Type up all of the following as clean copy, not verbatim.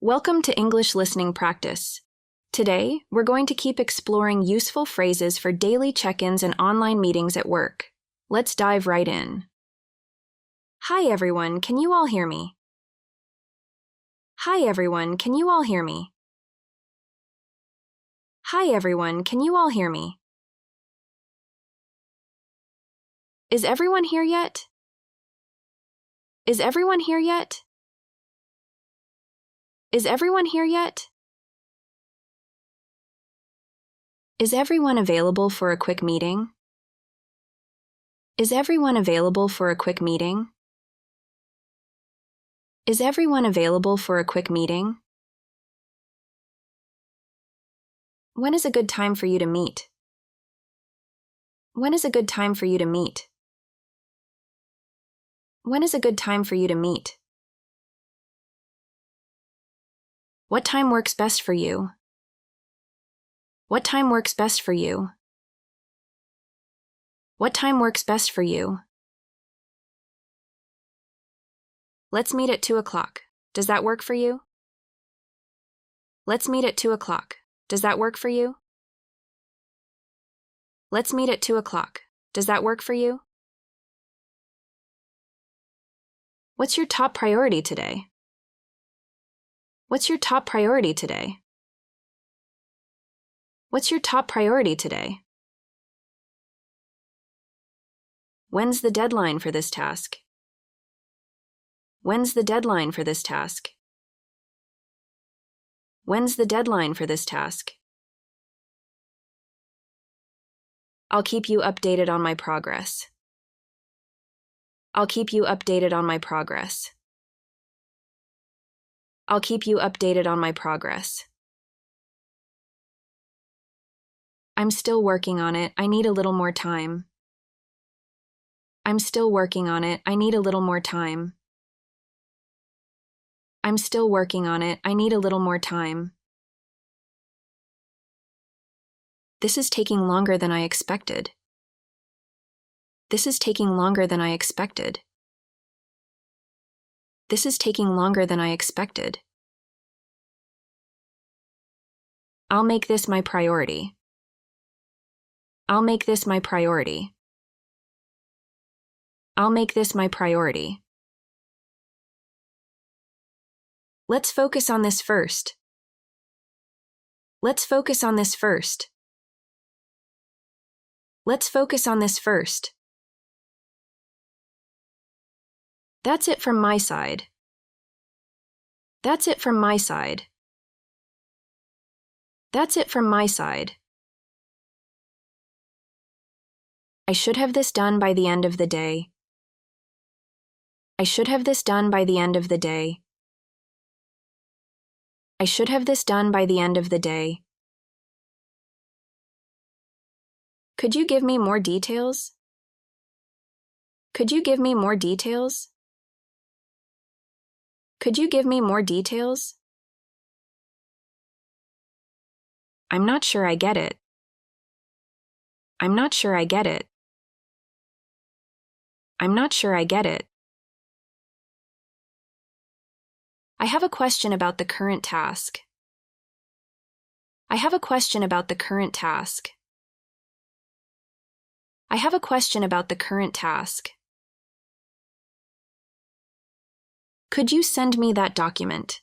Welcome to English Listening Practice. Today, we're going to keep exploring useful phrases for daily check-ins and online meetings at work. Let's dive right in. Hi everyone, can you all hear me? Hi everyone, can you all hear me? Hi everyone, can you all hear me? Is everyone here yet? Is everyone here yet? Is everyone here yet? Is everyone available for a quick meeting? Is everyone available for a quick meeting? Is everyone available for a quick meeting? When is a good time for you to meet? When is a good time for you to meet? When is a good time for you to meet? What time works best for you? What time works best for you? What time works best for you? Let's meet at 2 o'clock. Does that work for you? Let's meet at 2 o'clock. Does that work for you? Let's meet at 2 o'clock. Does that work for you? What's your top priority today? What's your top priority today? What's your top priority today? When's the deadline for this task? When's the deadline for this task? When's the deadline for this task? I'll keep you updated on my progress. I'll keep you updated on my progress. I'll keep you updated on my progress. I'm still working on it. I need a little more time. I'm still working on it. I need a little more time. I'm still working on it. I need a little more time. This is taking longer than I expected. This is taking longer than I expected. This is taking longer than I expected. I'll make this my priority. I'll make this my priority. I'll make this my priority. Let's focus on this first. Let's focus on this first. Let's focus on this first. That's it from my side. That's it from my side. That's it from my side. I should have this done by the end of the day. I should have this done by the end of the day. I should have this done by the end of the day. Could you give me more details? Could you give me more details? Could you give me more details? I'm not sure I get it. I'm not sure I get it. I'm not sure I get it. I have a question about the current task. I have a question about the current task. I have a question about the current task. Could you send me that document?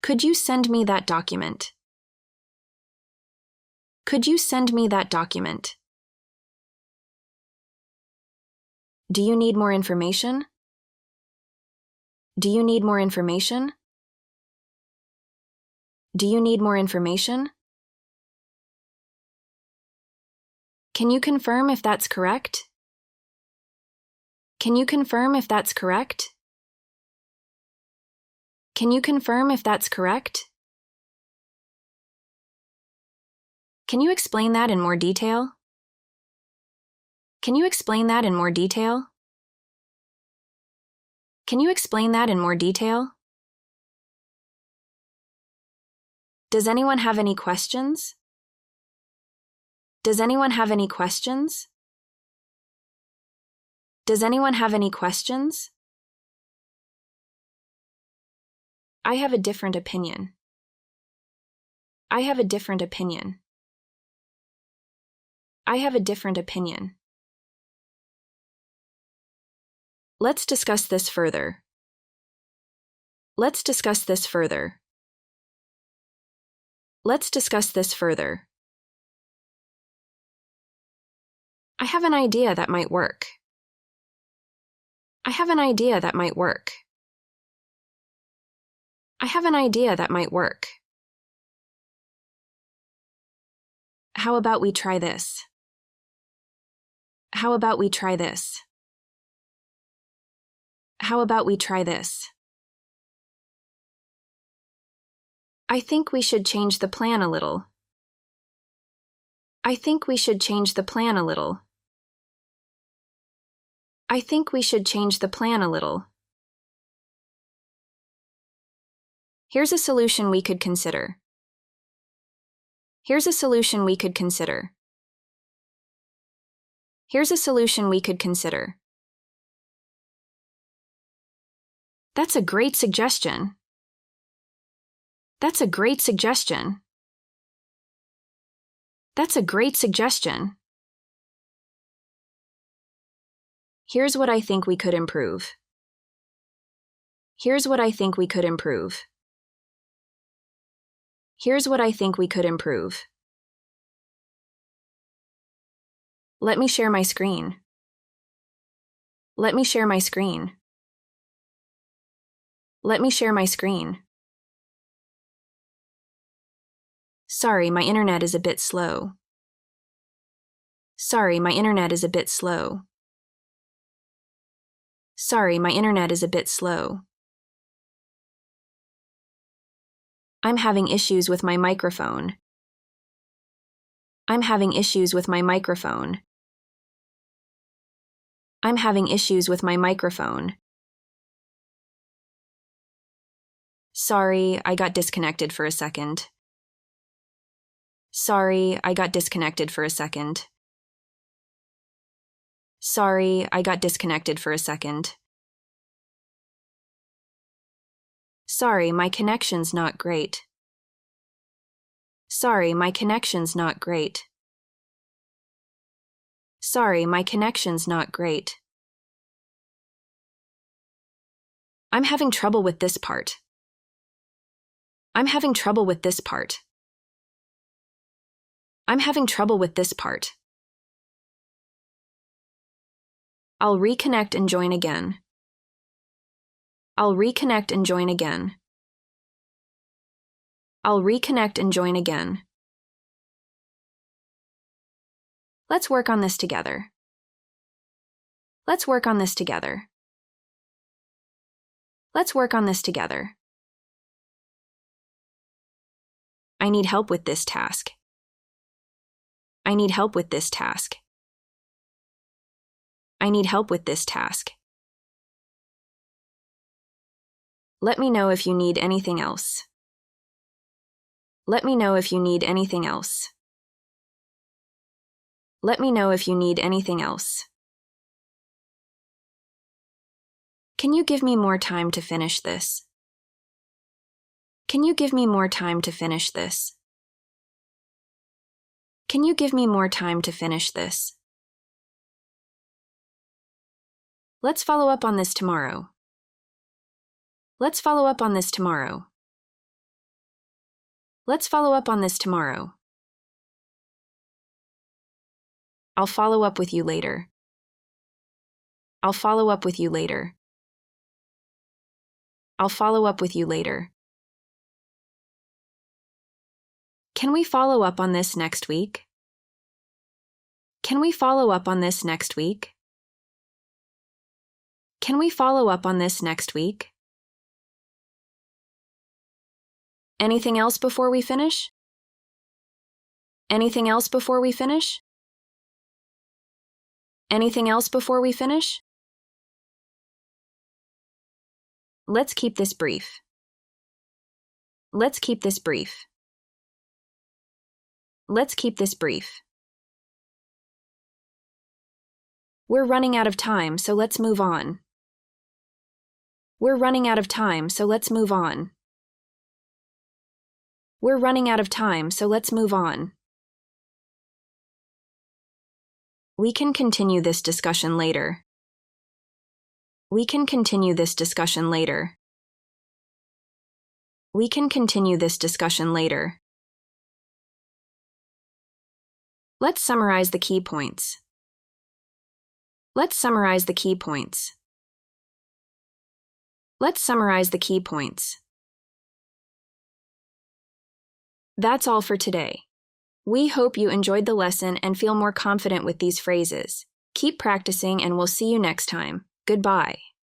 Could you send me that document? Could you send me that document? Do you need more information? Do you need more information? Do you need more information? Can you confirm if that's correct? Can you confirm if that's correct? Can you confirm if that's correct? Can you explain that in more detail? Can you explain that in more detail? Can you explain that in more detail? Does anyone have any questions? Does anyone have any questions? Does anyone have any questions? I have a different opinion. I have a different opinion. I have a different opinion. Let's discuss this further. Let's discuss this further. Let's discuss this further. I have an idea that might work. I have an idea that might work. I have an idea that might work. How about we try this? How about we try this? How about we try this? I think we should change the plan a little. I think we should change the plan a little. I think we should change the plan a little. Here's a solution we could consider. Here's a solution we could consider. Here's a solution we could consider. That's a great suggestion. That's a great suggestion. That's a great suggestion. Here's what I think we could improve. Here's what I think we could improve. Here's what I think we could improve. Let me share my screen. Let me share my screen. Let me share my screen. Sorry, my internet is a bit slow. Sorry, my internet is a bit slow. Sorry, my internet is a bit slow. I'm having issues with my microphone. I'm having issues with my microphone. I'm having issues with my microphone. Sorry, I got disconnected for a second. Sorry, I got disconnected for a second. Sorry, I got disconnected for a second. Sorry, my connection's not great. Sorry, my connection's not great. Sorry, my connection's not great. I'm having trouble with this part. I'm having trouble with this part. I'm having trouble with this part. I'll reconnect and join again. I'll reconnect and join again. I'll reconnect and join again. Let's work on this together. Let's work on this together. Let's work on this together. I need help with this task. I need help with this task. I need help with this task. Let me know if you need anything else. Let me know if you need anything else. Let me know if you need anything else. Can you give me more time to finish this? Can you give me more time to finish this? Can you give me more time to finish this? Let's follow up on this tomorrow. Let's follow up on this tomorrow. Let's follow up on this tomorrow. I'll follow up with you later. I'll follow up with you later. I'll follow up with you later. Can we follow up on this next week? Can we follow up on this next week? Can we follow up on this next week? Anything else before we finish? Anything else before we finish? Anything else before we finish? Let's keep this brief. Let's keep this brief. Let's keep this brief. We're running out of time, so let's move on. We're running out of time, so let's move on. We're running out of time, so let's move on. We can continue this discussion later. We can continue this discussion later. We can continue this discussion later. Let's summarize the key points. Let's summarize the key points. Let's summarize the key points. That's all for today. We hope you enjoyed the lesson and feel more confident with these phrases. Keep practicing and we'll see you next time. Goodbye.